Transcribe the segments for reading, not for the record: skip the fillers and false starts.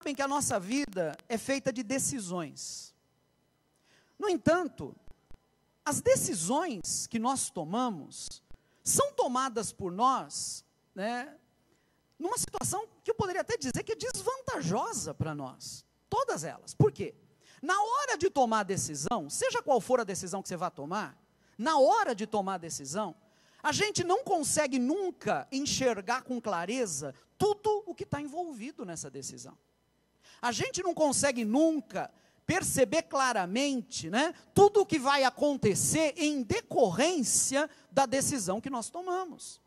sabem que a nossa vida é feita de decisões. No entanto, as decisões que nós tomamos são tomadas por nós, né, numa situação que eu poderia até dizer que é desvantajosa para nós. Todas elas. Por quê? Na hora de tomar a decisão, seja qual for a decisão que você vai tomar, na hora de tomar a decisão, a gente não consegue nunca enxergar com clareza tudo o que está envolvido nessa decisão. A gente não consegue nunca perceber claramente, né, tudo o que vai acontecer em decorrência da decisão que nós tomamos.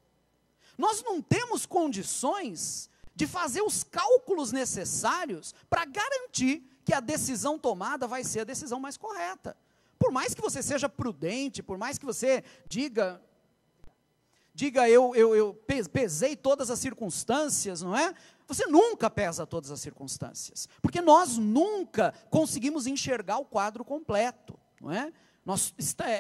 Nós não temos condições de fazer os cálculos necessários para garantir que a decisão tomada vai ser a decisão mais correta. Por mais que você seja prudente, por mais que você diga eu pesei todas as circunstâncias, não é? Você nunca pesa todas as circunstâncias, porque nós nunca conseguimos enxergar o quadro completo, não é?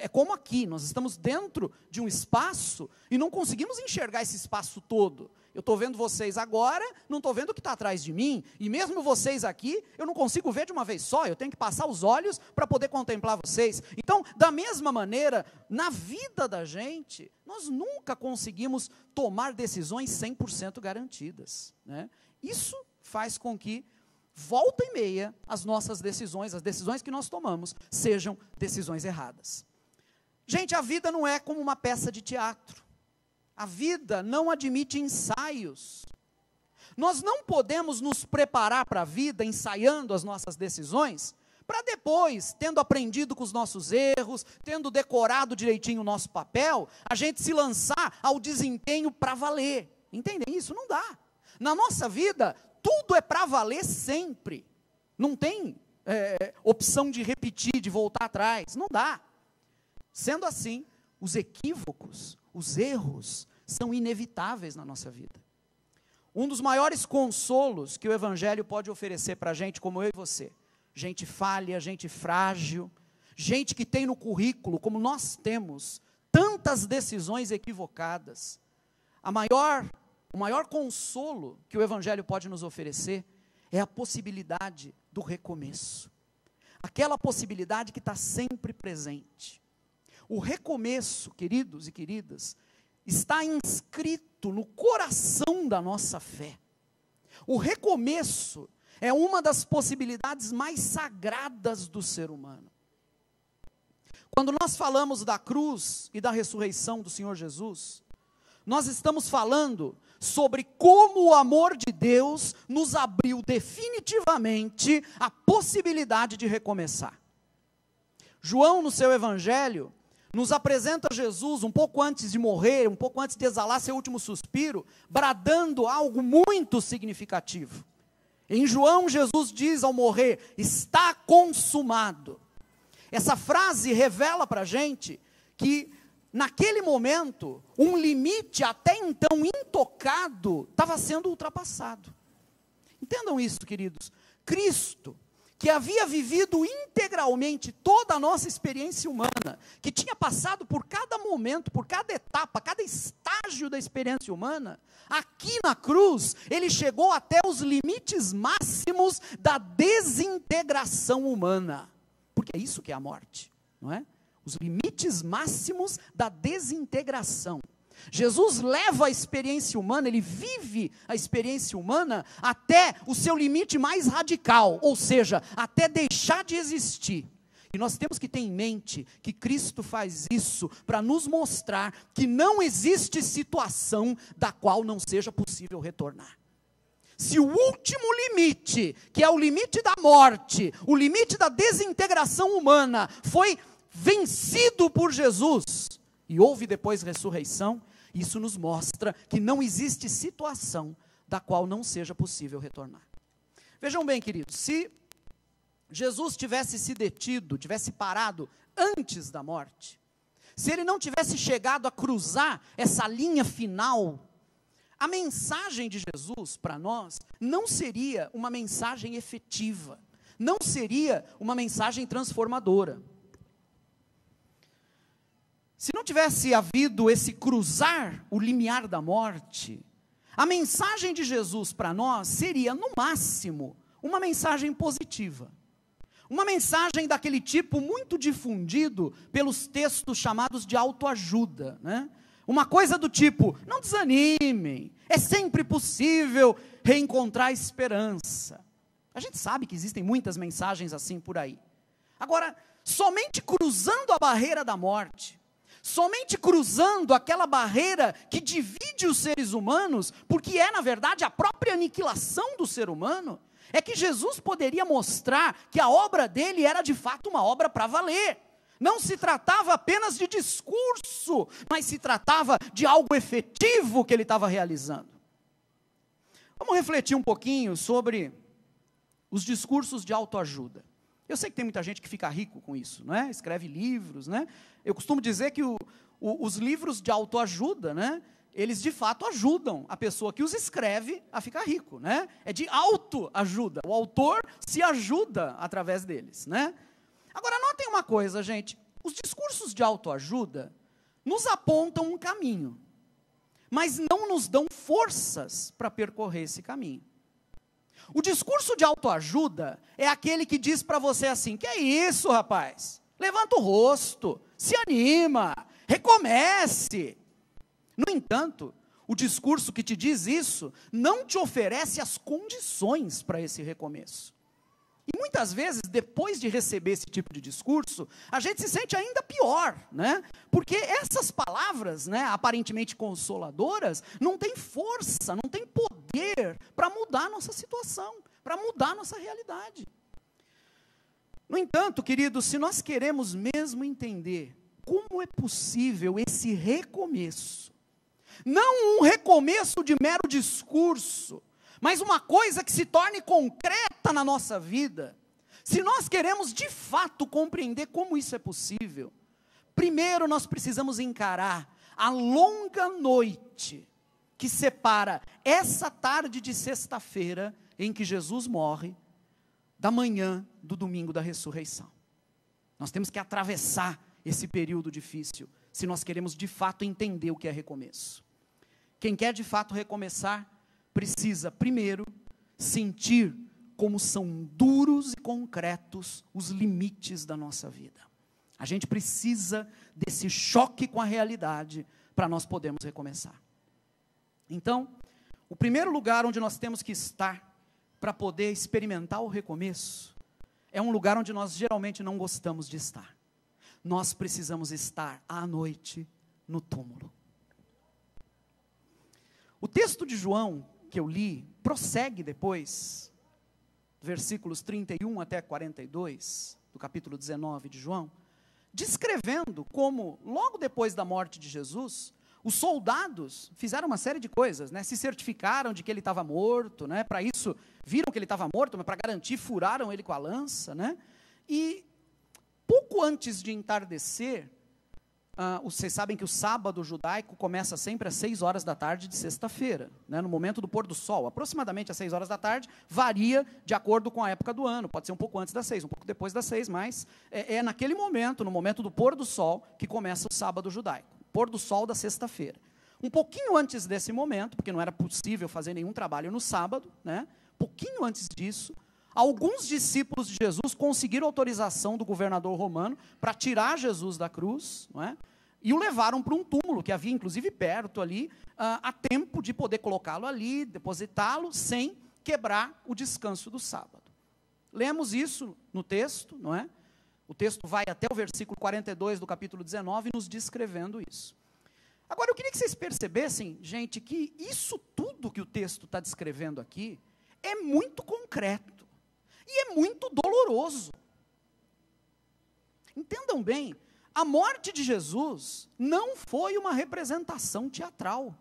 É como aqui, nós estamos dentro de um espaço e não conseguimos enxergar esse espaço todo. Eu estou vendo vocês agora, não estou vendo o que está atrás de mim, e mesmo vocês aqui, eu não consigo ver de uma vez só, eu tenho que passar os olhos para poder contemplar vocês. Então, da mesma maneira, na vida da gente, nós nunca conseguimos tomar decisões 100% garantidas, né? Isso faz com que, volta e meia, as nossas decisões, as decisões que nós tomamos, sejam decisões erradas. Gente, a vida não é como uma peça de teatro. A vida não admite ensaios. Nós não podemos nos preparar para a vida ensaiando as nossas decisões, para depois, tendo aprendido com os nossos erros, tendo decorado direitinho o nosso papel, a gente se lançar ao desempenho para valer. Entendem isso? Não dá. Na nossa vida, tudo é para valer sempre. Não tem opção de repetir, de voltar atrás. Não dá. Sendo assim, os equívocos, os erros, são inevitáveis na nossa vida. Um dos maiores consolos que o Evangelho pode oferecer para a gente, como eu e você, gente falha, gente frágil, gente que tem no currículo, como nós temos, tantas decisões equivocadas. O maior consolo que o Evangelho pode nos oferecer é a possibilidade do recomeço. Aquela possibilidade que está sempre presente. O recomeço, queridos e queridas, está inscrito no coração da nossa fé. O recomeço é uma das possibilidades mais sagradas do ser humano. Quando nós falamos da cruz e da ressurreição do Senhor Jesus, nós estamos falando sobre como o amor de Deus nos abriu definitivamente a possibilidade de recomeçar. João, no seu Evangelho, nos apresenta Jesus um pouco antes de morrer, um pouco antes de exalar seu último suspiro, bradando algo muito significativo. Em João, Jesus diz ao morrer: está consumado. Essa frase revela para a gente que, naquele momento, um limite até então intocado estava sendo ultrapassado. Entendam isso, queridos. Cristo, que havia vivido integralmente toda a nossa experiência humana, que tinha passado por cada momento, por cada etapa, cada estágio da experiência humana, aqui na cruz, ele chegou até os limites máximos da desintegração humana, porque é isso que é a morte, não é? Os limites máximos da desintegração. Jesus leva a experiência humana, ele vive a experiência humana até o seu limite mais radical, ou seja, até deixar de existir. E nós temos que ter em mente que Cristo faz isso para nos mostrar que não existe situação da qual não seja possível retornar. Se o último limite, que é o limite da morte, o limite da desintegração humana, foi vencido por Jesus, e houve depois ressurreição, isso nos mostra que não existe situação da qual não seja possível retornar. Vejam bem, queridos, se Jesus tivesse se detido, tivesse parado antes da morte, se ele não tivesse chegado a cruzar essa linha final, a mensagem de Jesus para nós não seria uma mensagem efetiva, não seria uma mensagem transformadora. Se não tivesse havido esse cruzar o limiar da morte, a mensagem de Jesus para nós seria, no máximo, uma mensagem positiva. Uma mensagem daquele tipo muito difundido pelos textos chamados de autoajuda, né? Uma coisa do tipo, não desanimem, é sempre possível reencontrar esperança. A gente sabe que existem muitas mensagens assim por aí. Agora, somente cruzando a barreira da morte, somente cruzando aquela barreira que divide os seres humanos, porque é na verdade a própria aniquilação do ser humano, é que Jesus poderia mostrar que a obra dele era de fato uma obra para valer. Não se tratava apenas de discurso, mas se tratava de algo efetivo que ele estava realizando. Vamos refletir um pouquinho sobre os discursos de autoajuda. Eu sei que tem muita gente que fica rico com isso, não é? Escreve livros, né? Eu costumo dizer que os livros de autoajuda, né? Eles de fato ajudam a pessoa que os escreve a ficar rico, né? É de autoajuda. O autor se ajuda através deles, né? Agora, notem uma coisa, gente. Os discursos de autoajuda nos apontam um caminho, mas não nos dão forças para percorrer esse caminho. O discurso de autoajuda é aquele que diz para você assim, que é isso, rapaz? Levanta o rosto, se anima, recomece. No entanto, o discurso que te diz isso, não te oferece as condições para esse recomeço. E muitas vezes, depois de receber esse tipo de discurso, a gente se sente ainda pior, né? Porque essas palavras, né, aparentemente consoladoras, não têm força, não têm poder para mudar a nossa situação, para mudar a nossa realidade. No entanto, queridos, se nós queremos mesmo entender como é possível esse recomeço, não um recomeço de mero discurso, mas uma coisa que se torne concreta na nossa vida, se nós queremos de fato compreender como isso é possível, primeiro nós precisamos encarar a longa noite que separa essa tarde de sexta-feira em que Jesus morre, da manhã do domingo da ressurreição. Nós temos que atravessar esse período difícil, se nós queremos de fato entender o que é recomeço. Quem quer de fato recomeçar, precisa primeiro sentir como são duros e concretos os limites da nossa vida. A gente precisa desse choque com a realidade para nós podermos recomeçar. Então, o primeiro lugar onde nós temos que estar para poder experimentar o recomeço é um lugar onde nós geralmente não gostamos de estar. Nós precisamos estar à noite no túmulo. O texto de João que eu li prossegue depois, versículos 31 até 42, do capítulo 19 de João, descrevendo como, logo depois da morte de Jesus, os soldados fizeram uma série de coisas, né? Se certificaram de que ele estava morto, né? Para isso, viram que ele estava morto, mas para garantir, furaram ele com a lança, né? E pouco antes de entardecer, vocês sabem que o sábado judaico começa sempre às 6 horas da tarde de sexta-feira, né, no momento do pôr do sol, aproximadamente às 6 horas da tarde, varia de acordo com a época do ano, pode ser um pouco antes das 6, um pouco depois das 6, mas é naquele momento, no momento do pôr do sol, que começa o sábado judaico, pôr do sol da sexta-feira. Um pouquinho antes desse momento, porque não era possível fazer nenhum trabalho no sábado, né, pouquinho antes disso, alguns discípulos de Jesus conseguiram autorização do governador romano para tirar Jesus da cruz, não é? E o levaram para um túmulo, que havia inclusive perto ali, a tempo de poder colocá-lo ali, depositá-lo, sem quebrar o descanso do sábado. Lemos isso no texto, não é? O texto vai até o versículo 42 do capítulo 19, nos descrevendo isso. Agora, eu queria que vocês percebessem, gente, que isso tudo que o texto está descrevendo aqui, é muito concreto. E é muito doloroso. Entendam bem, a morte de Jesus não foi uma representação teatral.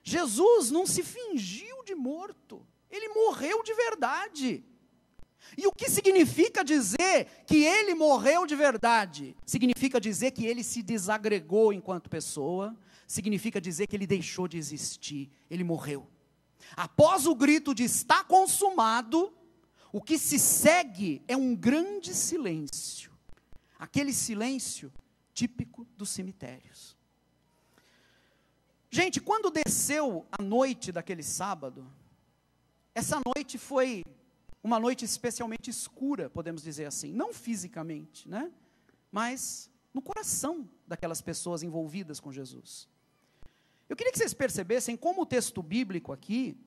Jesus não se fingiu de morto, ele morreu de verdade. E o que significa dizer que ele morreu de verdade? Significa dizer que ele se desagregou enquanto pessoa, significa dizer que ele deixou de existir, ele morreu. Após o grito de está consumado, o que se segue é um grande silêncio. Aquele silêncio típico dos cemitérios. Gente, quando desceu a noite daquele sábado, essa noite foi uma noite especialmente escura, podemos dizer assim, não fisicamente, né? Mas no coração daquelas pessoas envolvidas com Jesus. Eu queria que vocês percebessem como o texto bíblico aqui,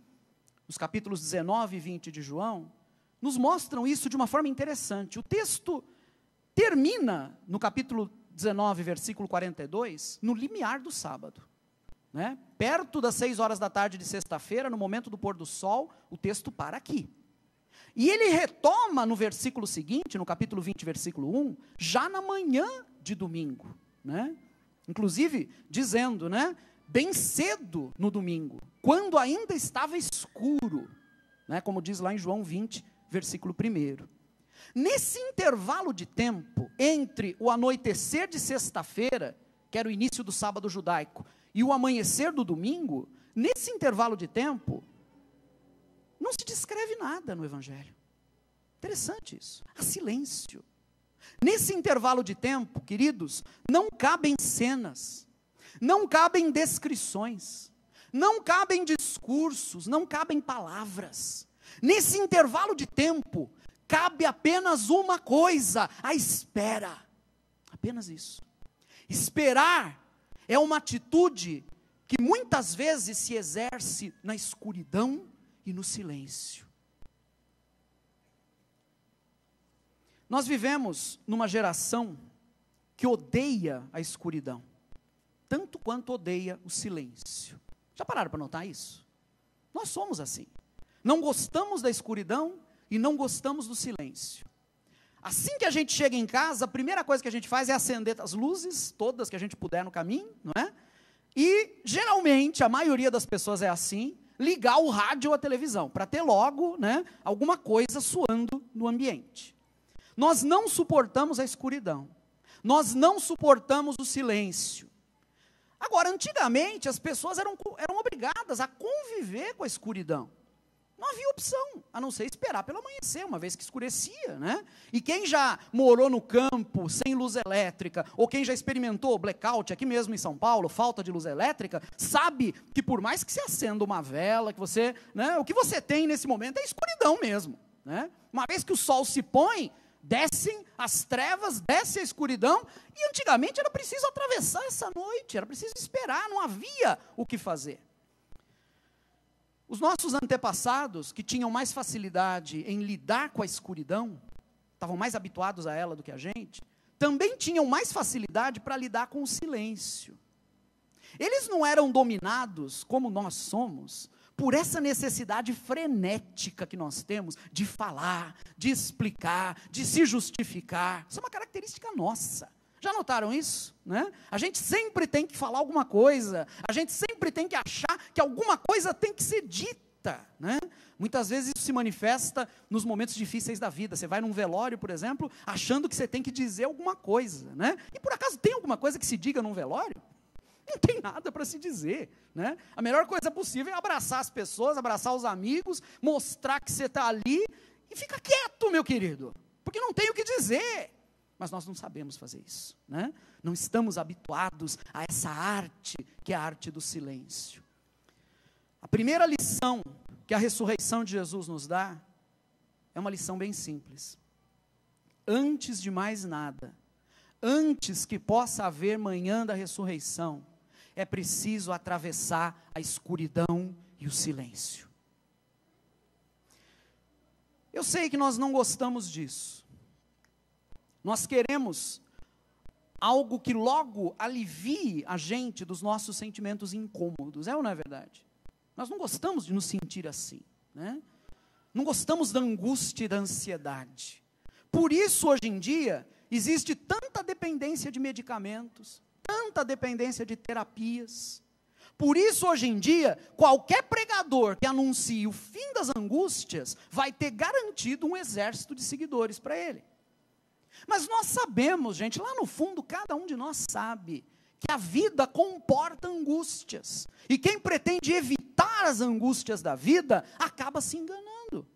os capítulos 19 e 20 de João, nos mostram isso de uma forma interessante. O texto termina no capítulo 19, versículo 42, no limiar do sábado, né? Perto das 6 horas da tarde de sexta-feira, no momento do pôr do sol, o texto para aqui. E ele retoma no versículo seguinte, no capítulo 20, versículo 1, já na manhã de domingo, né? Inclusive dizendo, né, bem cedo no domingo, quando ainda estava escuro, né, como diz lá em João 20, versículo 1. Nesse intervalo de tempo, entre o anoitecer de sexta-feira, que era o início do sábado judaico, e o amanhecer do domingo, nesse intervalo de tempo, não se descreve nada no Evangelho. Interessante isso. Há silêncio. Nesse intervalo de tempo, queridos, não cabem cenas, não cabem descrições, não cabem discursos, não cabem palavras. Nesse intervalo de tempo, cabe apenas uma coisa: a espera. Apenas isso. Esperar é uma atitude que muitas vezes se exerce na escuridão e no silêncio. Nós vivemos numa geração que odeia a escuridão, tanto quanto odeia o silêncio. Já pararam para notar isso? Nós somos assim. Não gostamos da escuridão e não gostamos do silêncio. Assim que a gente chega em casa, a primeira coisa que a gente faz é acender as luzes, todas que a gente puder no caminho, não é? E, geralmente, a maioria das pessoas é assim, ligar o rádio ou a televisão, para ter logo, né, alguma coisa soando no ambiente. Nós não suportamos a escuridão, nós não suportamos o silêncio. Agora, antigamente, as pessoas eram obrigadas a conviver com a escuridão. Não havia opção, a não ser esperar pelo amanhecer, uma vez que escurecia, né? E quem já morou no campo, sem luz elétrica, ou quem já experimentou blackout aqui mesmo em São Paulo, falta de luz elétrica, sabe que por mais que se acenda uma vela, que você, né, o que você tem nesse momento é escuridão mesmo, né? Uma vez que o sol se põe, descem as trevas, desce a escuridão, e antigamente era preciso atravessar essa noite, era preciso esperar, não havia o que fazer. Os nossos antepassados, que tinham mais facilidade em lidar com a escuridão, estavam mais habituados a ela do que a gente, também tinham mais facilidade para lidar com o silêncio. Eles não eram dominados, como nós somos, por essa necessidade frenética que nós temos de falar, de explicar, de se justificar. Isso é uma característica nossa. Já notaram isso? Né? A gente sempre tem que falar alguma coisa, a gente sempre tem que achar que alguma coisa tem que ser dita, né? Muitas vezes isso se manifesta nos momentos difíceis da vida. Você vai num velório, por exemplo, achando que você tem que dizer alguma coisa, né? E por acaso tem alguma coisa que se diga num velório? Não tem nada para se dizer, né? A melhor coisa possível é abraçar as pessoas, abraçar os amigos, mostrar que você está ali e fica quieto, meu querido, porque não tem o que dizer. Mas nós não sabemos fazer isso, né? Não estamos habituados a essa arte, que é a arte do silêncio. A primeira lição que a ressurreição de Jesus nos dá, é uma lição bem simples. Antes de mais nada, antes que possa haver manhã da ressurreição, é preciso atravessar a escuridão e o silêncio. Eu sei que nós não gostamos disso. Nós queremos algo que logo alivie a gente dos nossos sentimentos incômodos, é ou não é verdade? Nós não gostamos de nos sentir assim, né? Não gostamos da angústia e da ansiedade. Por isso, hoje em dia, existe tanta dependência de medicamentos, tanta dependência de terapias. Por isso, hoje em dia, qualquer pregador que anuncie o fim das angústias, vai ter garantido um exército de seguidores para ele. Mas nós sabemos, gente, lá no fundo, cada um de nós sabe que a vida comporta angústias. E quem pretende evitar as angústias da vida, acaba se enganando.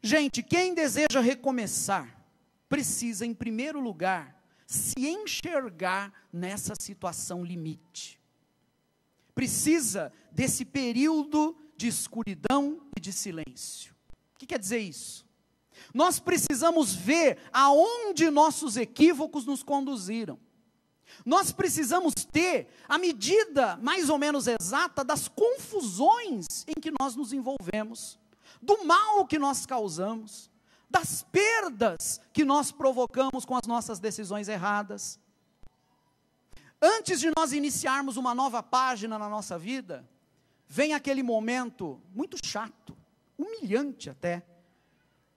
Gente, quem deseja recomeçar, precisa, em primeiro lugar, se enxergar nessa situação limite. Precisa desse período de escuridão e de silêncio. O que quer dizer isso? Nós precisamos ver aonde nossos equívocos nos conduziram. Nós precisamos ter a medida mais ou menos exata das confusões em que nós nos envolvemos, do mal que nós causamos, das perdas que nós provocamos com as nossas decisões erradas. Antes de nós iniciarmos uma nova página na nossa vida, vem aquele momento muito chato, humilhante até,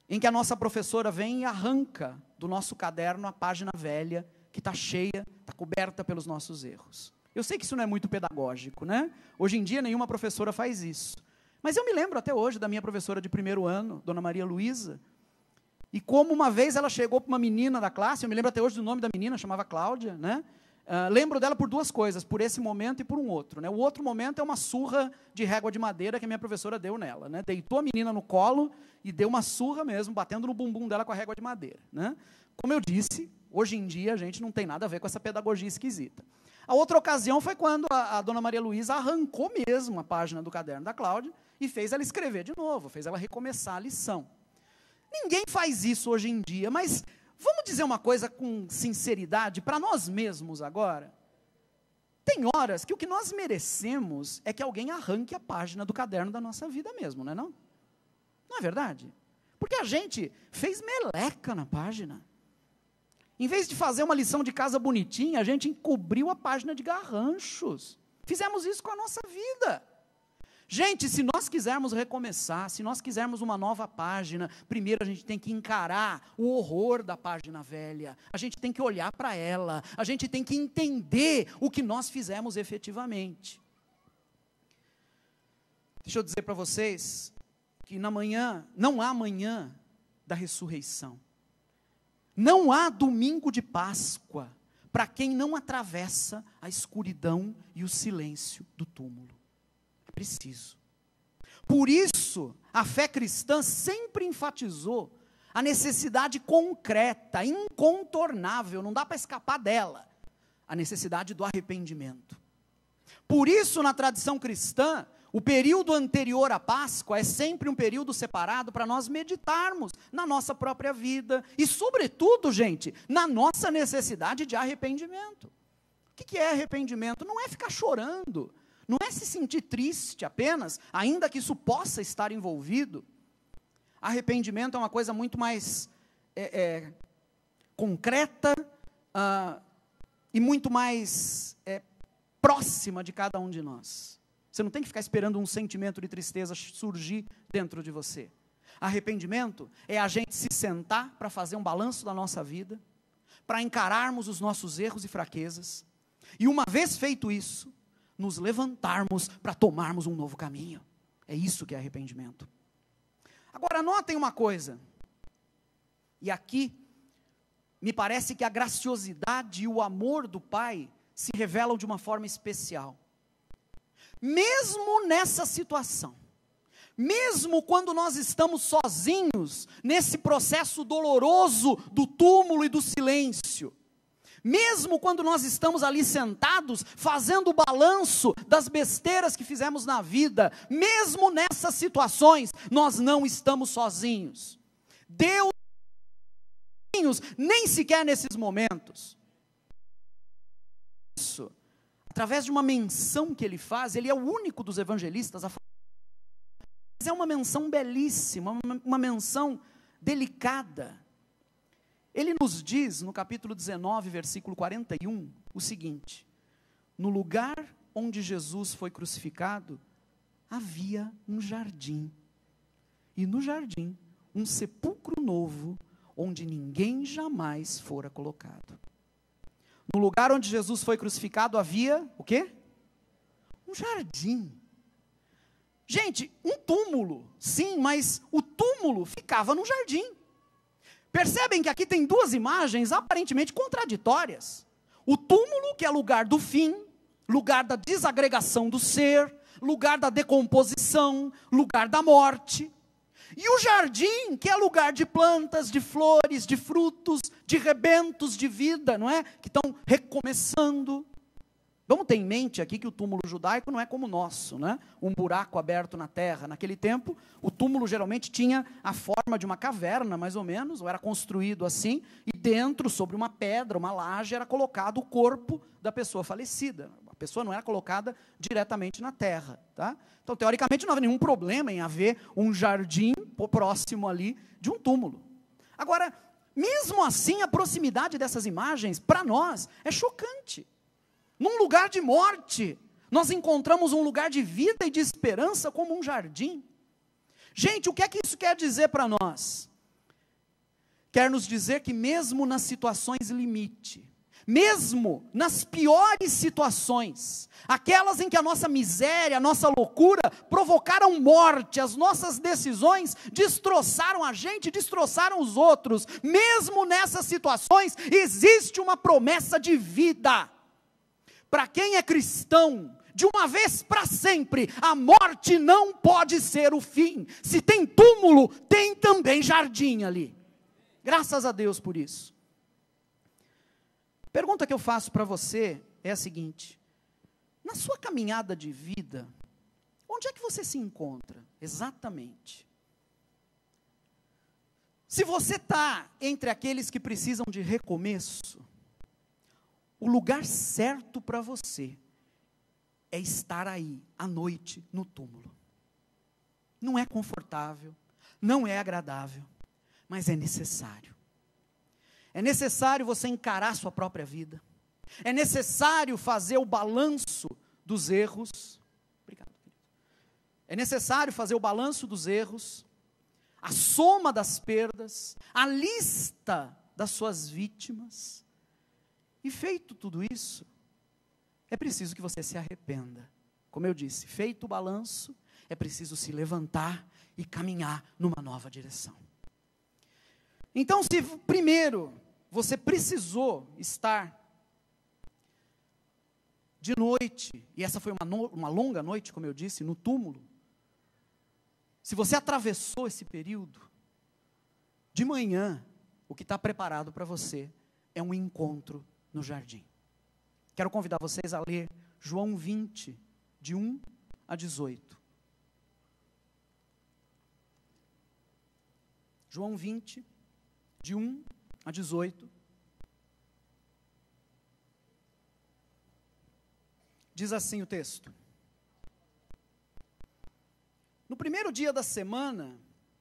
em que a nossa professora vem e arranca do nosso caderno a página velha, que está cheia, está coberta pelos nossos erros. Eu sei que isso não é muito pedagógico, né? Hoje em dia nenhuma professora faz isso. Mas eu me lembro até hoje da minha professora de primeiro ano, Dona Maria Luísa, e como uma vez ela chegou para uma menina da classe, eu me lembro até hoje do nome da menina, chamava Cláudia, né? Lembro dela por duas coisas, por esse momento e por um outro, né? O outro momento é uma surra de régua de madeira que a minha professora deu nela, né? Deitou a menina no colo e deu uma surra mesmo, batendo no bumbum dela com a régua de madeira, né? Como eu disse, hoje em dia a gente não tem nada a ver com essa pedagogia esquisita. A outra ocasião foi quando a Dona Maria Luísa arrancou mesmo a página do caderno da Cláudia e fez ela escrever de novo, fez ela recomeçar a lição. Ninguém faz isso hoje em dia, mas vamos dizer uma coisa com sinceridade para nós mesmos agora. Tem horas que o que nós merecemos é que alguém arranque a página do caderno da nossa vida mesmo, não é não? Não é verdade? Porque a gente fez meleca na página. Em vez de fazer uma lição de casa bonitinha, a gente encobriu a página de garranchos. Fizemos isso com a nossa vida. Gente, se nós quisermos recomeçar, se nós quisermos uma nova página, primeiro a gente tem que encarar o horror da página velha, a gente tem que olhar para ela, a gente tem que entender o que nós fizemos efetivamente. Deixa eu dizer para vocês que na manhã, não há manhã da ressurreição, não há domingo de Páscoa para quem não atravessa a escuridão e o silêncio do túmulo. Preciso. Por isso, a fé cristã sempre enfatizou a necessidade concreta, incontornável, não dá para escapar dela, a necessidade do arrependimento. Por isso, na tradição cristã, o período anterior à Páscoa é sempre um período separado para nós meditarmos na nossa própria vida e, sobretudo, gente, na nossa necessidade de arrependimento. O que é arrependimento? Não é ficar chorando, não é se sentir triste apenas, ainda que isso possa estar envolvido. Arrependimento é uma coisa muito mais concreta e muito mais próxima de cada um de nós. Você não tem que ficar esperando um sentimento de tristeza surgir dentro de você. Arrependimento é a gente se sentar para fazer um balanço da nossa vida, para encararmos os nossos erros e fraquezas, e uma vez feito isso, nos levantarmos para tomarmos um novo caminho. É isso que é arrependimento. Agora, notem uma coisa, e aqui, me parece que a graciosidade e o amor do Pai se revelam de uma forma especial. Mesmo nessa situação, mesmo quando nós estamos sozinhos, nesse processo doloroso do túmulo e do silêncio, mesmo quando nós estamos ali sentados, fazendo o balanço das besteiras que fizemos na vida, mesmo nessas situações, nós não estamos sozinhos. Deus nem sequer nesses momentos. Isso, através de uma menção que ele faz, ele é o único dos evangelistas a falar. Mas é uma menção belíssima, uma menção delicada. Ele nos diz, no capítulo 19, versículo 41, o seguinte: no lugar onde Jesus foi crucificado, havia um jardim, e no jardim, um sepulcro novo, onde ninguém jamais fora colocado. No lugar onde Jesus foi crucificado, havia o quê? Um jardim. Gente, um túmulo, sim, mas o túmulo ficava no jardim. Percebem que aqui tem duas imagens aparentemente contraditórias. O túmulo, que é lugar do fim, lugar da desagregação do ser, lugar da decomposição, lugar da morte. E o jardim, que é lugar de plantas, de flores, de frutos, de rebentos de vida, não é? Que estão recomeçando. Vamos ter em mente aqui que o túmulo judaico não é como o nosso, né? Um buraco aberto na terra. Naquele tempo, o túmulo geralmente tinha a forma de uma caverna, mais ou menos, ou era construído assim, e dentro, sobre uma pedra, uma laje, era colocado o corpo da pessoa falecida. A pessoa não era colocada diretamente na terra, tá? Então, teoricamente, não havia nenhum problema em haver um jardim próximo ali de um túmulo. Agora, mesmo assim, a proximidade dessas imagens, para nós, é chocante. Num lugar de morte, nós encontramos um lugar de vida e de esperança como um jardim. Gente, o que é que isso quer dizer para nós? Quer nos dizer que mesmo nas situações limite, mesmo nas piores situações, aquelas em que a nossa miséria, a nossa loucura provocaram morte, as nossas decisões destroçaram a gente, destroçaram os outros, mesmo nessas situações, existe uma promessa de vida. Para quem é cristão, de uma vez para sempre, a morte não pode ser o fim. Se tem túmulo, tem também jardim ali. Graças a Deus por isso. A pergunta que eu faço para você é a seguinte: na sua caminhada de vida, onde é que você se encontra exatamente? Se você está entre aqueles que precisam de recomeço, o lugar certo para você é estar aí, à noite, no túmulo. Não é confortável, não é agradável, mas é necessário. É necessário você encarar sua própria vida. É necessário fazer o balanço dos erros. Obrigado, querido. É necessário fazer o balanço dos erros, a soma das perdas, a lista das suas vítimas. E feito tudo isso, é preciso que você se arrependa. Como eu disse, feito o balanço, é preciso se levantar e caminhar numa nova direção. Então, se primeiro você precisou estar de noite, e essa foi uma longa noite, como eu disse, no túmulo, se você atravessou esse período, de manhã, o que está preparado para você é um encontro no jardim. Quero convidar vocês a ler João 20, de 1 a 18. João 20, de 1 a 18. Diz assim o texto: no primeiro dia da semana,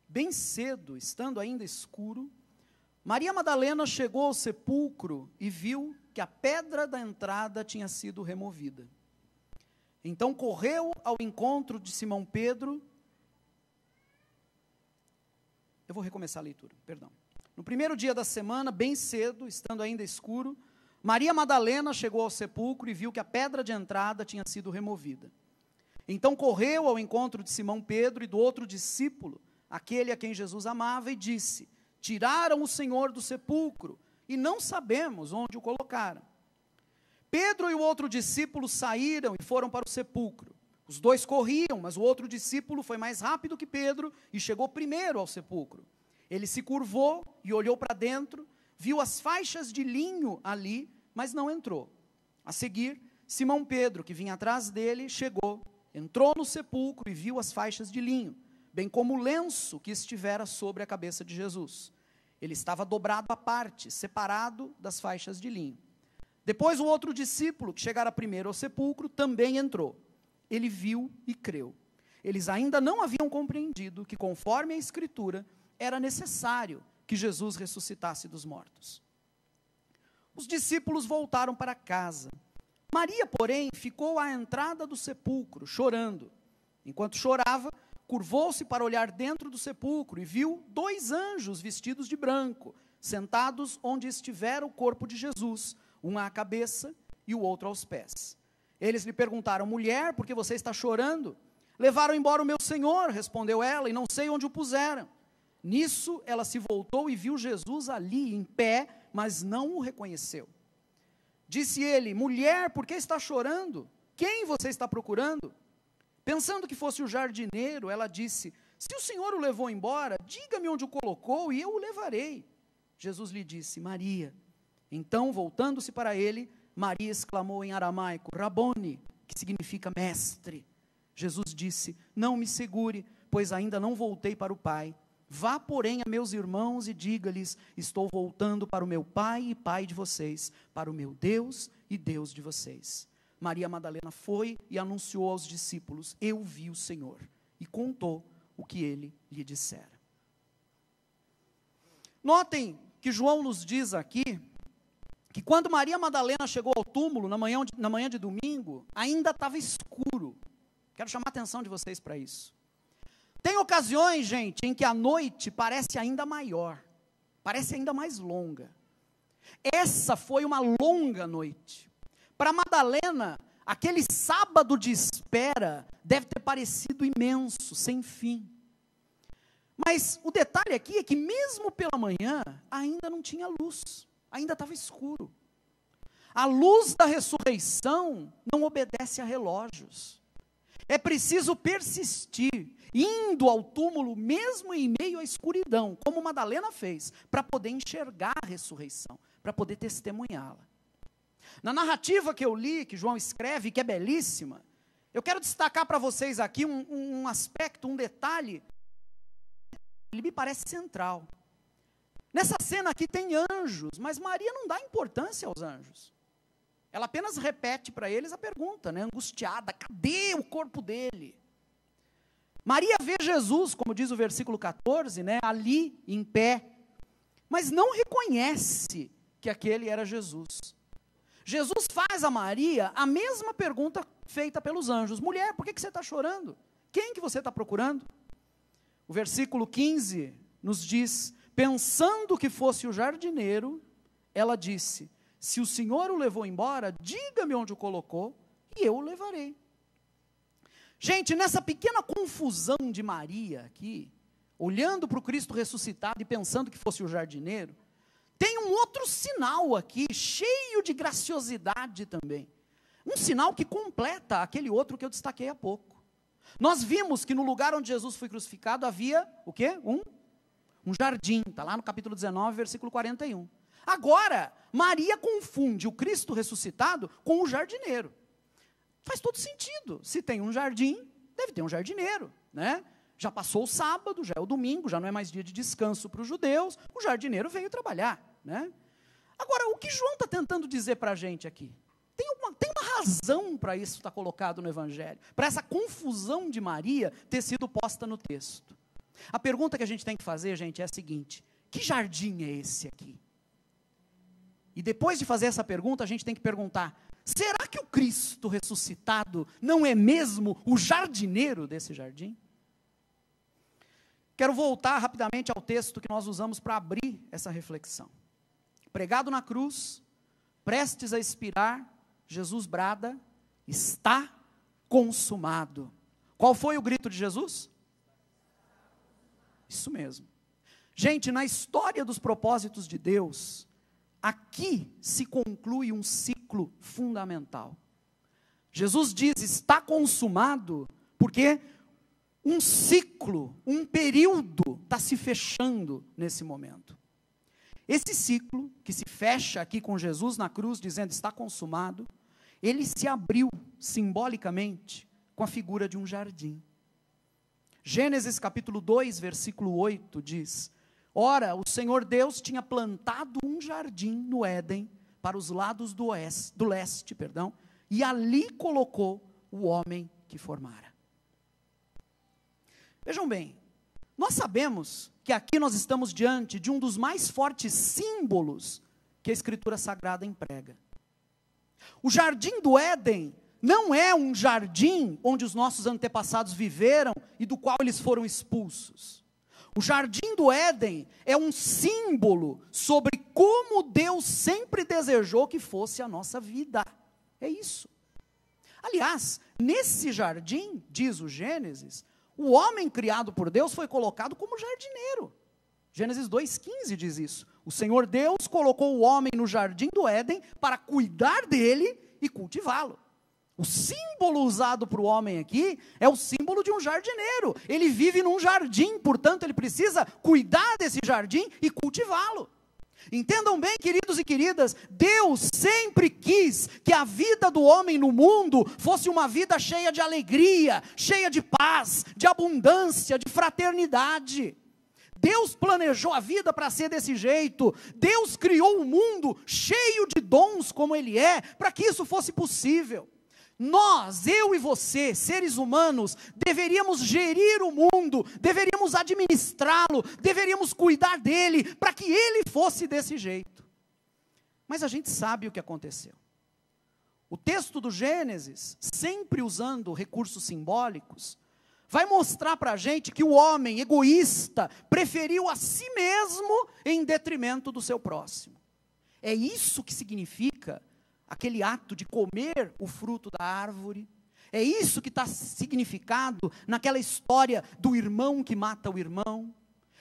bem cedo, estando ainda escuro, Maria Madalena chegou ao sepulcro e viu que a pedra da entrada tinha sido removida. Então correu ao encontro de Simão Pedro. Eu vou recomeçar a leitura, perdão. No primeiro dia da semana, bem cedo, estando ainda escuro, Maria Madalena chegou ao sepulcro e viu que a pedra de entrada tinha sido removida. Então correu ao encontro de Simão Pedro e do outro discípulo, aquele a quem Jesus amava, e disse: tiraram o Senhor do sepulcro, e não sabemos onde o colocaram. Pedro e o outro discípulo saíram e foram para o sepulcro. Os dois corriam, mas o outro discípulo foi mais rápido que Pedro e chegou primeiro ao sepulcro. Ele se curvou e olhou para dentro, viu as faixas de linho ali, mas não entrou. A seguir, Simão Pedro, que vinha atrás dele, chegou, entrou no sepulcro e viu as faixas de linho, bem como o lenço que estivera sobre a cabeça de Jesus. Ele estava dobrado à parte, separado das faixas de linho. Depois o outro discípulo, que chegara primeiro ao sepulcro, também entrou. Ele viu e creu. Eles ainda não haviam compreendido que, conforme a Escritura, era necessário que Jesus ressuscitasse dos mortos. Os discípulos voltaram para casa. Maria, porém, ficou à entrada do sepulcro, chorando. Enquanto chorava, curvou-se para olhar dentro do sepulcro e viu 2 anjos vestidos de branco, sentados onde estivera o corpo de Jesus, um à cabeça e o outro aos pés. Eles lhe perguntaram: mulher, por que você está chorando? Levaram embora o meu Senhor, respondeu ela, e não sei onde o puseram. Nisso ela se voltou e viu Jesus ali, em pé, mas não o reconheceu. Disse ele: mulher, por que está chorando? Quem você está procurando? Pensando que fosse o jardineiro, ela disse: se o Senhor o levou embora, diga-me onde o colocou e eu o levarei. Jesus lhe disse: Maria. Então, voltando-se para ele, Maria exclamou em aramaico, Rabone, que significa mestre. Jesus disse, não me segure, pois ainda não voltei para o Pai. Vá, porém, a meus irmãos e diga-lhes, estou voltando para o meu Pai e Pai de vocês, para o meu Deus e Deus de vocês. Maria Madalena foi e anunciou aos discípulos, eu vi o Senhor, e contou o que ele lhe dissera. Notem que João nos diz aqui, que quando Maria Madalena chegou ao túmulo, na manhã de domingo, ainda estava escuro. Quero chamar a atenção de vocês para isso. Tem ocasiões, gente, em que a noite parece ainda maior, parece ainda mais longa. Essa foi uma longa noite. Para Madalena, aquele sábado de espera deve ter parecido imenso, sem fim. Mas o detalhe aqui é que mesmo pela manhã, ainda não tinha luz, ainda estava escuro. A luz da ressurreição não obedece a relógios. É preciso persistir, indo ao túmulo mesmo em meio à escuridão, como Madalena fez, para poder enxergar a ressurreição, para poder testemunhá-la. Na narrativa que eu li, que João escreve, que é belíssima, eu quero destacar para vocês aqui um aspecto, um detalhe, ele me parece central. Nessa cena aqui tem anjos, mas Maria não dá importância aos anjos. Ela apenas repete para eles a pergunta, né, angustiada, cadê o corpo dele? Maria vê Jesus, como diz o versículo 14, né, ali em pé, mas não reconhece que aquele era Jesus. Jesus faz a Maria a mesma pergunta feita pelos anjos, mulher, por que você está chorando? Quem que você está procurando? O versículo 15 nos diz, pensando que fosse o jardineiro, ela disse, se o Senhor o levou embora, diga-me onde o colocou, e eu o levarei. Gente, nessa pequena confusão de Maria aqui, olhando para o Cristo ressuscitado e pensando que fosse o jardineiro, tem um outro sinal aqui, cheio de graciosidade também. Um sinal que completa aquele outro que eu destaquei há pouco. Nós vimos que no lugar onde Jesus foi crucificado havia, o quê? Um jardim, está lá no capítulo 19, versículo 41. Agora, Maria confunde o Cristo ressuscitado com o jardineiro. Faz todo sentido. Se tem um jardim, deve ter um jardineiro, né? Já passou o sábado, já é o domingo, já não é mais dia de descanso para os judeus, o jardineiro veio trabalhar, né? Agora, o que João está tentando dizer para a gente aqui? Tem uma razão para isso estar colocado no Evangelho, para essa confusão de Maria ter sido posta no texto. A pergunta que a gente tem que fazer, gente, é a seguinte, que jardim é esse aqui? E depois de fazer essa pergunta, a gente tem que perguntar, será que o Cristo ressuscitado não é mesmo o jardineiro desse jardim? Quero voltar rapidamente ao texto que nós usamos para abrir essa reflexão. Pregado na cruz, prestes a expirar, Jesus brada, está consumado. Qual foi o grito de Jesus? Isso mesmo. Gente, na história dos propósitos de Deus, aqui se conclui um ciclo fundamental. Jesus diz, está consumado, porque um ciclo, um período está se fechando nesse momento. Esse ciclo, que se fecha aqui com Jesus na cruz, dizendo está consumado, ele se abriu simbolicamente com a figura de um jardim. Gênesis capítulo 2, versículo 8 diz, ora, o Senhor Deus tinha plantado um jardim no Éden, para os lados do leste, e ali colocou o homem que formara. Vejam bem, nós sabemos que aqui nós estamos diante de um dos mais fortes símbolos que a Escritura Sagrada emprega. O jardim do Éden não é um jardim onde os nossos antepassados viveram e do qual eles foram expulsos. O jardim do Éden é um símbolo sobre como Deus sempre desejou que fosse a nossa vida. É isso. Aliás, nesse jardim, diz o Gênesis, o homem criado por Deus foi colocado como jardineiro. Gênesis 2,15 diz isso. O Senhor Deus colocou o homem no jardim do Éden para cuidar dele e cultivá-lo. O símbolo usado para o homem aqui é o símbolo de um jardineiro. Ele vive num jardim, portanto ele precisa cuidar desse jardim e cultivá-lo. Entendam bem, queridos e queridas, Deus sempre quis que a vida do homem no mundo fosse uma vida cheia de alegria, cheia de paz, de abundância, de fraternidade. Deus planejou a vida para ser desse jeito. Deus criou o mundo cheio de dons como ele é, para que isso fosse possível. Nós, eu e você, seres humanos, deveríamos gerir o mundo, deveríamos administrá-lo, deveríamos cuidar dele, para que ele fosse desse jeito. Mas a gente sabe o que aconteceu. O texto do Gênesis, sempre usando recursos simbólicos, vai mostrar para a gente que o homem egoísta preferiu a si mesmo em detrimento do seu próximo. É isso que significa aquele ato de comer o fruto da árvore. É isso que está significado naquela história do irmão que mata o irmão.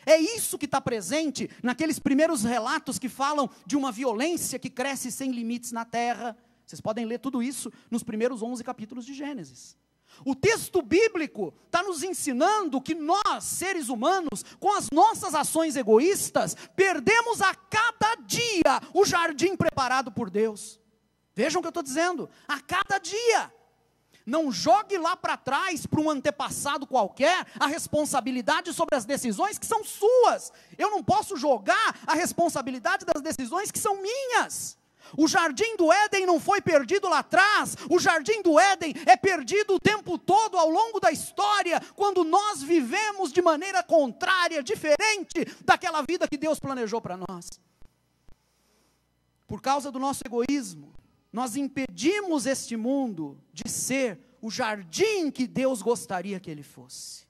É isso que está presente naqueles primeiros relatos que falam de uma violência que cresce sem limites na terra. Vocês podem ler tudo isso nos primeiros 11 capítulos de Gênesis. O texto bíblico está nos ensinando que nós, seres humanos, com as nossas ações egoístas, perdemos a cada dia o jardim preparado por Deus. Vejam o que eu estou dizendo, a cada dia. Não jogue lá para trás, para um antepassado qualquer, a responsabilidade sobre as decisões que são suas. Eu não posso jogar a responsabilidade das decisões que são minhas. O jardim do Éden não foi perdido lá atrás, o jardim do Éden é perdido o tempo todo ao longo da história, quando nós vivemos de maneira contrária, diferente daquela vida que Deus planejou para nós. Por causa do nosso egoísmo, nós impedimos este mundo de ser o jardim que Deus gostaria que ele fosse.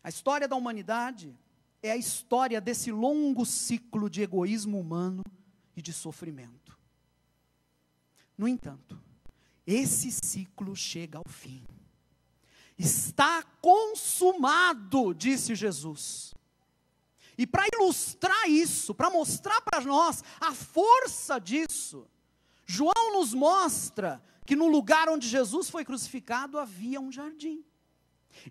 A história da humanidade é a história desse longo ciclo de egoísmo humano e de sofrimento. No entanto, esse ciclo chega ao fim. Está consumado, disse Jesus. E para ilustrar isso, para mostrar para nós a força disso, João nos mostra que no lugar onde Jesus foi crucificado havia um jardim.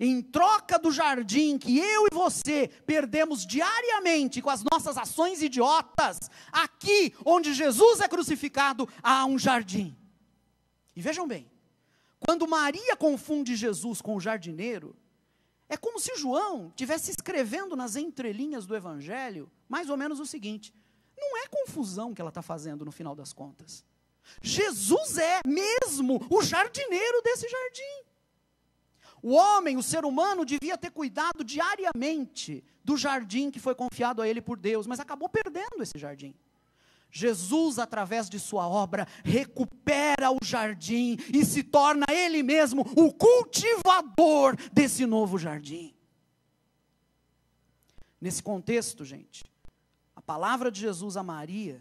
Em troca do jardim que eu e você perdemos diariamente com as nossas ações idiotas, aqui onde Jesus é crucificado há um jardim. E vejam bem, quando Maria confunde Jesus com o jardineiro, é como se João estivesse escrevendo nas entrelinhas do Evangelho, mais ou menos o seguinte: não é confusão que ela está fazendo no final das contas. Jesus é mesmo o jardineiro desse jardim. O homem, o ser humano, devia ter cuidado diariamente do jardim que foi confiado a ele por Deus, mas acabou perdendo esse jardim. Jesus, através de sua obra, recupera o jardim e se torna ele mesmo o cultivador desse novo jardim. Nesse contexto, gente, a palavra de Jesus a Maria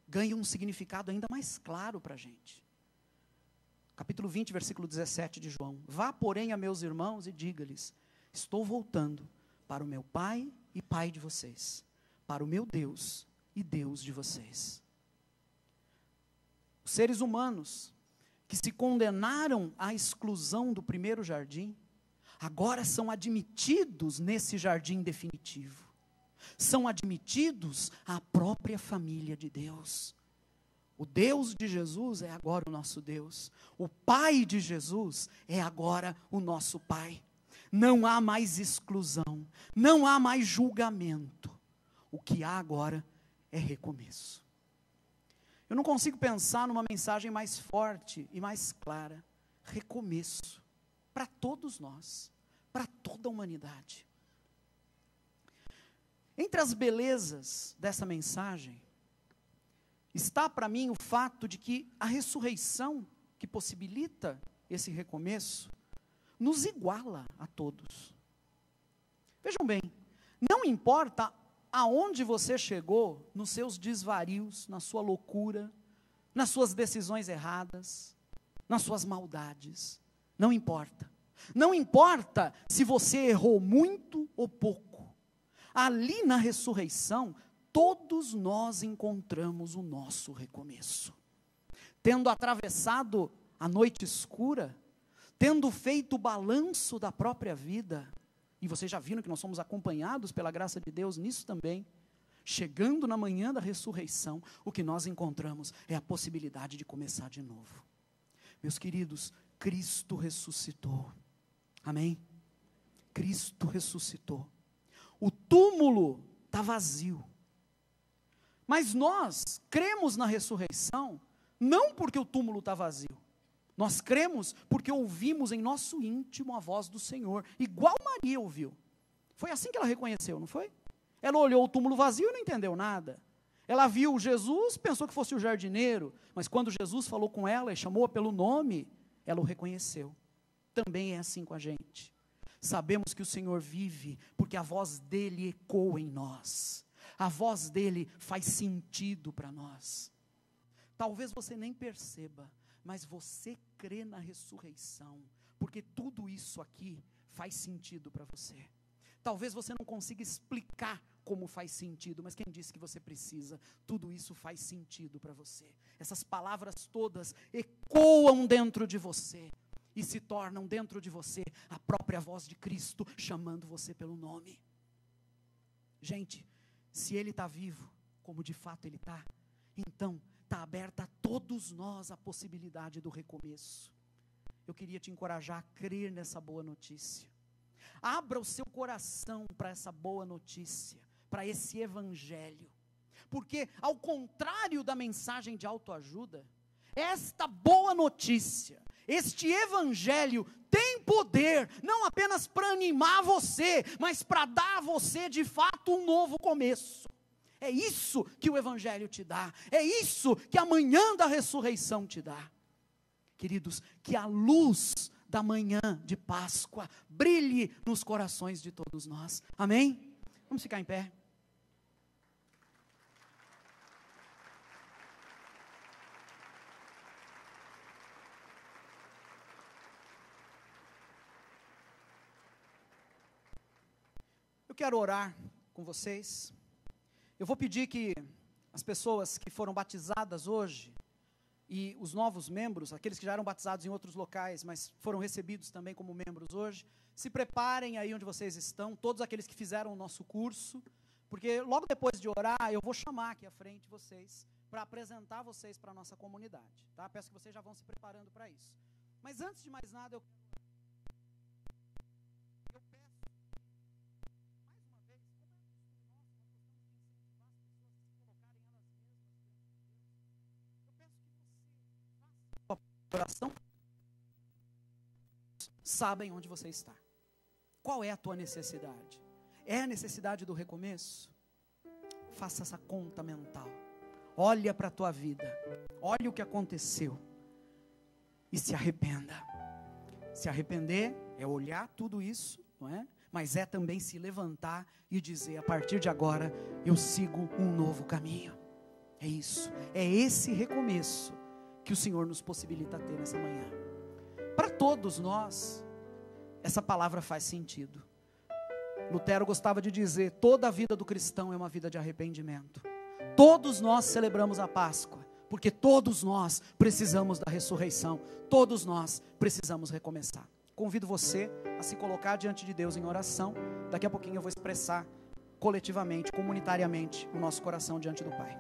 ganha um significado ainda mais claro para a gente. Capítulo 20, versículo 17 de João. Vá, porém, a meus irmãos e diga-lhes: estou voltando para o meu Pai e Pai de vocês, para o meu Deus e Deus de vocês. Os seres humanos que se condenaram à exclusão do primeiro jardim, agora são admitidos nesse jardim definitivo. São admitidos à própria família de Deus. O Deus de Jesus é agora o nosso Deus. O Pai de Jesus é agora o nosso Pai. Não há mais exclusão, não há mais julgamento. O que há agora é recomeço. Eu não consigo pensar numa mensagem mais forte e mais clara. Recomeço. Para todos nós, para toda a humanidade. Entre as belezas dessa mensagem, está para mim o fato de que a ressurreição, que possibilita esse recomeço, nos iguala a todos. Vejam bem, não importa aonde você chegou nos seus desvarios, na sua loucura, nas suas decisões erradas, nas suas maldades, não importa. Não importa se você errou muito ou pouco. Ali na ressurreição, todos nós encontramos o nosso recomeço. Tendo atravessado a noite escura, tendo feito o balanço da própria vida, e vocês já viram que nós somos acompanhados pela graça de Deus nisso também, chegando na manhã da ressurreição, o que nós encontramos é a possibilidade de começar de novo. Meus queridos, Cristo ressuscitou, amém? Cristo ressuscitou, o túmulo está vazio, mas nós cremos na ressurreição, não porque o túmulo está vazio, nós cremos porque ouvimos em nosso íntimo a voz do Senhor, igual Maria ouviu. Foi assim que ela reconheceu, não foi? Ela olhou o túmulo vazio e não entendeu nada. Ela viu Jesus, pensou que fosse o jardineiro, mas quando Jesus falou com ela e chamou-a pelo nome, ela o reconheceu. Também é assim com a gente. Sabemos que o Senhor vive, porque a voz dele ecoa em nós. A voz dele faz sentido para nós. Talvez você nem perceba, mas você crê na ressurreição, porque tudo isso aqui faz sentido para você. Talvez você não consiga explicar como faz sentido, mas quem disse que você precisa? Tudo isso faz sentido para você. Essas palavras todas ecoam dentro de você e se tornam dentro de você a própria voz de Cristo chamando você pelo nome. Gente, se Ele está vivo, como de fato Ele está, então está aberta a todos nós a possibilidade do recomeço. Eu queria te encorajar a crer nessa boa notícia. Abra o seu coração para essa boa notícia, para esse evangelho, porque ao contrário da mensagem de autoajuda, esta boa notícia, este evangelho tem poder, não apenas para animar você, mas para dar a você de fato um novo começo. É isso que o evangelho te dá, é isso que a manhã da ressurreição te dá. Queridos, que a luz da manhã de Páscoa brilhe nos corações de todos nós, amém? Vamos ficar em pé. Eu quero orar com vocês. Eu vou pedir que as pessoas que foram batizadas hoje, e os novos membros, aqueles que já eram batizados em outros locais, mas foram recebidos também como membros hoje, se preparem aí onde vocês estão, todos aqueles que fizeram o nosso curso, porque logo depois de orar, eu vou chamar aqui à frente vocês, para apresentar vocês para a nossa comunidade, tá? Peço que vocês já vão se preparando para isso. Mas antes de mais nada, eu peço, mais uma vez, como é oração, sabem onde você está. Qual é a tua necessidade? É a necessidade do recomeço? Faça essa conta mental. Olha para a tua vida. Olha o que aconteceu. E se arrependa. Se arrepender é olhar tudo isso, não é? Mas é também se levantar e dizer, a partir de agora, eu sigo um novo caminho. É isso. É esse recomeço que o Senhor nos possibilita ter nessa manhã. Para todos nós, essa palavra faz sentido. Lutero gostava de dizer, toda a vida do cristão é uma vida de arrependimento. Todos nós celebramos a Páscoa, porque todos nós precisamos da ressurreição, todos nós precisamos recomeçar. Convido você a se colocar diante de Deus em oração. Daqui a pouquinho eu vou expressar coletivamente, comunitariamente, o nosso coração diante do Pai.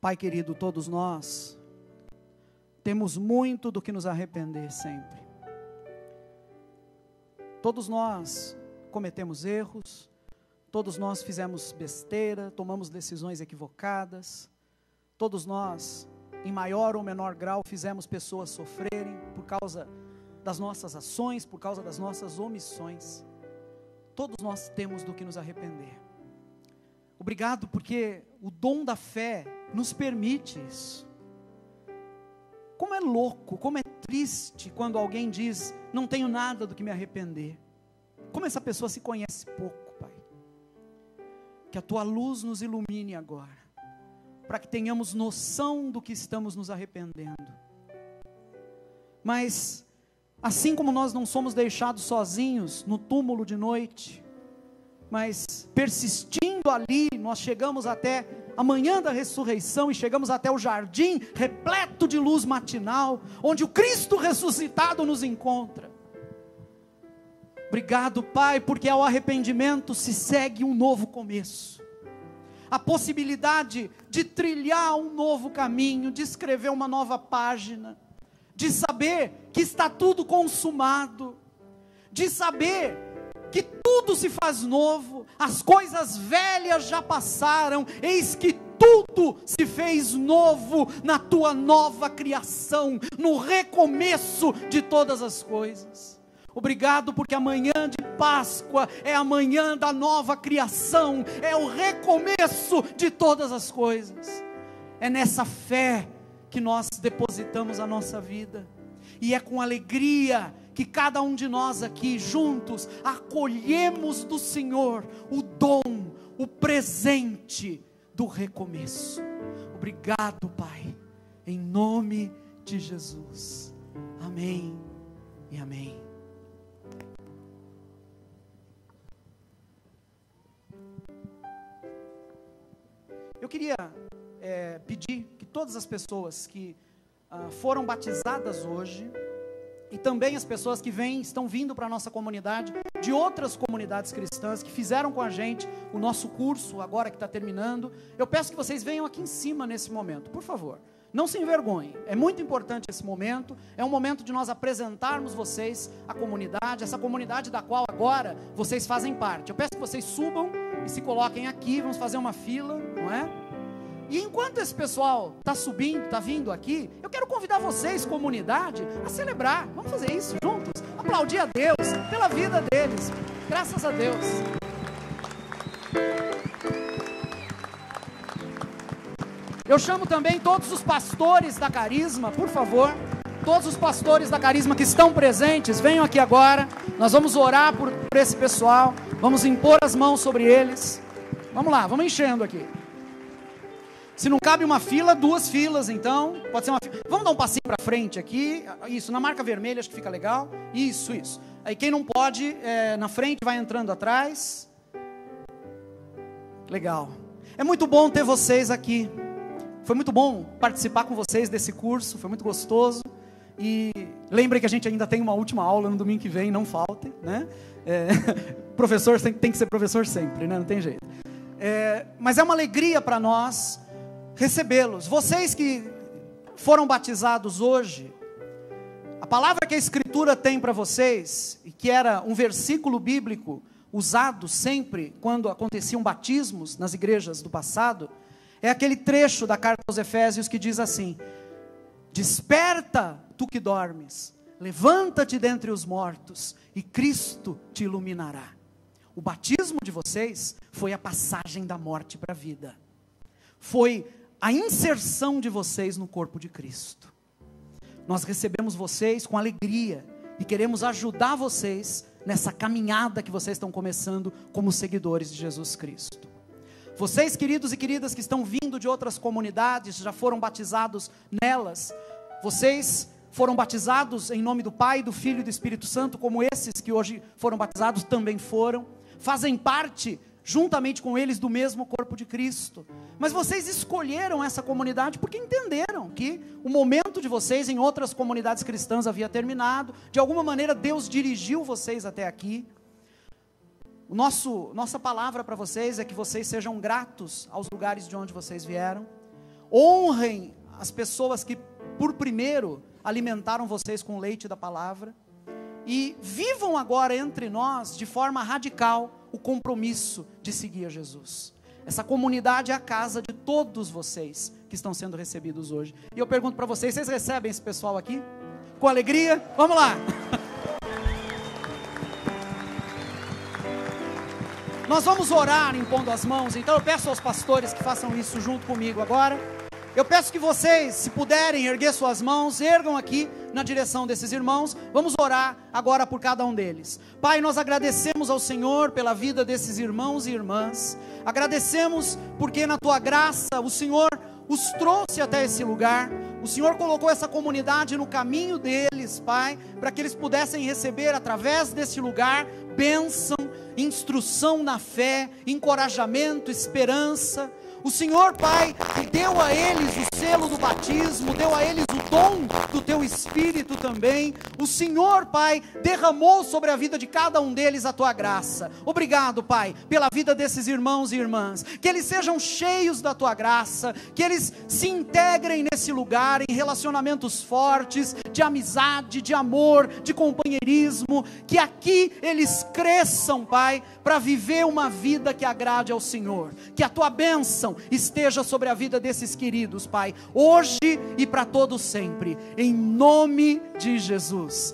Pai querido, todos nós temos muito do que nos arrepender sempre. Todos nós cometemos erros, todos nós fizemos besteira, tomamos decisões equivocadas, todos nós, em maior ou menor grau, fizemos pessoas sofrerem por causa das nossas ações, por causa das nossas omissões. Todos nós temos do que nos arrepender. Obrigado porque o dom da fé nos permite isso. Como é louco, como é triste quando alguém diz, não tenho nada do que me arrepender. Como essa pessoa se conhece pouco, Pai. Que a Tua luz nos ilumine agora, para que tenhamos noção do que estamos nos arrependendo. Mas, assim como nós não somos deixados sozinhos no túmulo de noite, mas persistindo ali, nós chegamos até a manhã da ressurreição e chegamos até o jardim repleto de luz matinal, onde o Cristo ressuscitado nos encontra. Obrigado, Pai, porque ao arrependimento se segue um novo começo. A possibilidade de trilhar um novo caminho, de escrever uma nova página, de saber que está tudo consumado, de saber que tudo se faz novo, as coisas velhas já passaram, eis que tudo se fez novo na Tua nova criação, no recomeço de todas as coisas. Obrigado porque amanhã de Páscoa é a manhã da nova criação, é o recomeço de todas as coisas. É nessa fé que nós depositamos a nossa vida, e é com alegria que cada um de nós aqui juntos acolhemos do Senhor o dom, o presente do recomeço. Obrigado, Pai, em nome de Jesus. Amém e amém. Eu queria pedir que todas as pessoas que foram batizadas hoje, e também as pessoas que estão vindo para a nossa comunidade, de outras comunidades cristãs, que fizeram com a gente o nosso curso, agora que está terminando, eu peço que vocês venham aqui em cima nesse momento, por favor, não se envergonhem, é muito importante esse momento, é um momento de nós apresentarmos vocês à comunidade, essa comunidade da qual agora vocês fazem parte. Eu peço que vocês subam e se coloquem aqui, vamos fazer uma fila, não é? E enquanto esse pessoal está subindo, está vindo aqui, eu quero convidar vocês, comunidade, a celebrar. Vamos fazer isso juntos, aplaudir a Deus pela vida deles, graças a Deus. Eu chamo também todos os pastores da Carisma, por favor, todos os pastores da Carisma que estão presentes, venham aqui agora, nós vamos orar por esse pessoal, vamos impor as mãos sobre eles, vamos lá, vamos enchendo aqui. Se não cabe uma fila, 2 filas, então, pode ser uma fila. Vamos dar um passinho para frente aqui, isso, na marca vermelha, acho que fica legal, isso. Aí quem não pode, na frente, vai entrando atrás. Legal. É muito bom ter vocês aqui, foi muito bom participar com vocês desse curso, foi muito gostoso, e lembrem que a gente ainda tem uma última aula no domingo que vem, não faltem, né? Professor tem que ser professor sempre, né? Não tem jeito. Mas é uma alegria para nós recebê-los. Vocês que foram batizados hoje, a palavra que a Escritura tem para vocês, e que era um versículo bíblico usado sempre quando aconteciam batismos nas igrejas do passado, é aquele trecho da carta aos Efésios que diz assim: desperta tu que dormes, levanta-te dentre os mortos, e Cristo te iluminará. O batismo de vocês foi a passagem da morte para a vida, foi a inserção de vocês no corpo de Cristo. Nós recebemos vocês com alegria e queremos ajudar vocês nessa caminhada que vocês estão começando como seguidores de Jesus Cristo. Vocês, queridos e queridas que estão vindo de outras comunidades, já foram batizados nelas, vocês foram batizados em nome do Pai, do Filho e do Espírito Santo, como esses que hoje foram batizados também foram, fazem parte juntamente com eles do mesmo corpo de Cristo. Mas vocês escolheram essa comunidade porque entenderam que o momento de vocês em outras comunidades cristãs havia terminado. De alguma maneira Deus dirigiu vocês até aqui. Nossa palavra para vocês é que vocês sejam gratos aos lugares de onde vocês vieram. Honrem as pessoas que por primeiro alimentaram vocês com o leite da palavra. E vivam agora entre nós de forma radical o compromisso de seguir a Jesus. Essa comunidade é a casa de todos vocês que estão sendo recebidos hoje. E eu pergunto para vocês recebem esse pessoal aqui? Com alegria? Vamos lá! Nós vamos orar impondo as mãos, então eu peço aos pastores que façam isso junto comigo agora. Eu peço que vocês, se puderem erguer suas mãos, ergam aqui na direção desses irmãos. Vamos orar agora por cada um deles. Pai, nós agradecemos ao Senhor pela vida desses irmãos e irmãs. Agradecemos porque na Tua graça o Senhor os trouxe até esse lugar. O Senhor colocou essa comunidade no caminho deles, Pai, para que eles pudessem receber através desse lugar bênção, instrução na fé, encorajamento, esperança. O Senhor, Pai, deu a eles o selo do batismo, deu a eles o dom do Teu Espírito também. O Senhor, Pai, derramou sobre a vida de cada um deles a Tua graça. Obrigado, Pai, pela vida desses irmãos e irmãs. Que eles sejam cheios da Tua graça, que eles se integrem nesse lugar em relacionamentos fortes, de amizade, de amor, de companheirismo. Que aqui eles cresçam, Pai, para viver uma vida que agrade ao Senhor. Que a Tua bênção esteja sobre a vida desses queridos, Pai, hoje e para todos sempre, em nome de Jesus.